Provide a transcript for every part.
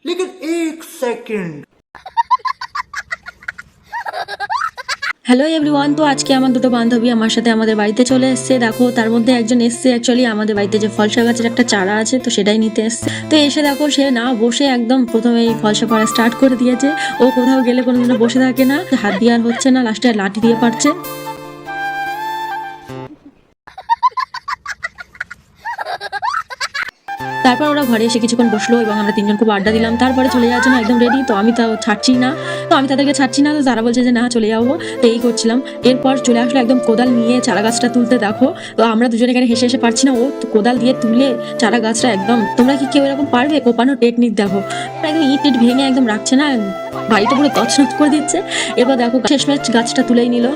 लेकिन एक second. Hello everyone, তো আজকে আমার দুটো বান্ধবী আমার সাথে আমাদের বাড়িতে চলে এসছে। দেখো তার মধ্যে একজন এসছে অ্যাকচুয়ালি আমাদের বাড়িতে যে ফলসা গাছের একটা চারা আছে, তো সেটাই নিতে এসছে। তো এসে দেখো সে না বসে একদম প্রথমে এই ফলসা পাড়া স্টার্ট করে দিয়েছে। ও কোথাও গেলে কোনোদিনও বসে থাকে না, হাত দিয়ে আর হচ্ছে না, লাস্টে লাঠি দিয়ে পারছে। তারপর ওরা ঘরে এসে কিছুক্ষণ বসলো এবং আমরা তিনজন খুব আড্ডা দিলাম। তারপরে চলে যাওয়ার জন্য একদম রেডি, তো আমি তাও ছাড়ছি না, আমি তাদেরকে ছাড়ছি না, তো তারা বলছে যে না চলে যাবো, তো এই করছিলাম। এরপর চলে আসলো একদম কোদাল নিয়ে চারা গাছটা তুলতে। দেখো তো আমরা দুজনে এখানে হেসে হেসে পারছি না, ও কোদাল দিয়ে তুলে চারা গাছটা একদম, তোমরা কি কেউ এরকম পারবে? কোপানোর টেকনিক দেখো, একদম ইট ইট ভেঙে একদম রাখছে না, বাড়িটা পুরো তছনছ করে দিচ্ছে। এবার দেখো শেষমেশ গাছটা তুলেই নিল।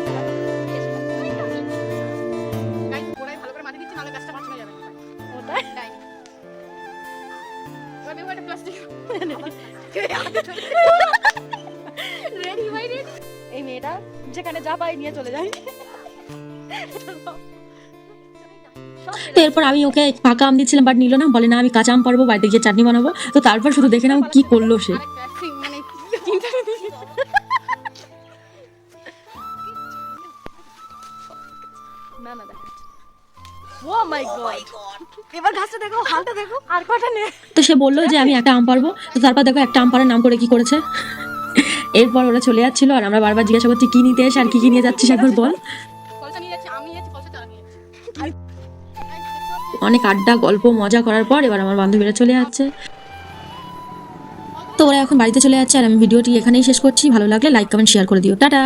এই মেয়েটা যেখানে যা পাই নিয়ে চলে যায়। তো এরপর আমি ওকে পাকা আম দিচ্ছিলাম, বাট নিল না, বলে না আমি কাঁচা আম পারবো, বাড়িতে গিয়ে চাটনি বানাবো। তো তারপর শুধু দেখে নাও কি করলো সে। এবার গাছটা দেখো, হালটা দেখো, আর কটা নে। তো সে বললো যে আমি একটা আম পারবো, তো তারপর দেখো একটা আম পাড়ার নাম করে কি করেছে। এরপর ওরা চলে যাচ্ছিল আর আমরা বারবার জিজ্ঞাসা করছি কি নিতে এসে আর কি কি নিয়ে যাচ্ছিস একবার বল। অনেক আড্ডা গল্প মজা করার পর এবার আমার বান্ধবীরা চলে যাচ্ছে। তো ওরা এখন বাড়িতে চলে যাচ্ছে আর আমি ভিডিওটি এখানেই শেষ করছি। ভালো লাগলে লাইক কমেন্ট শেয়ার করে দিও। টাটা।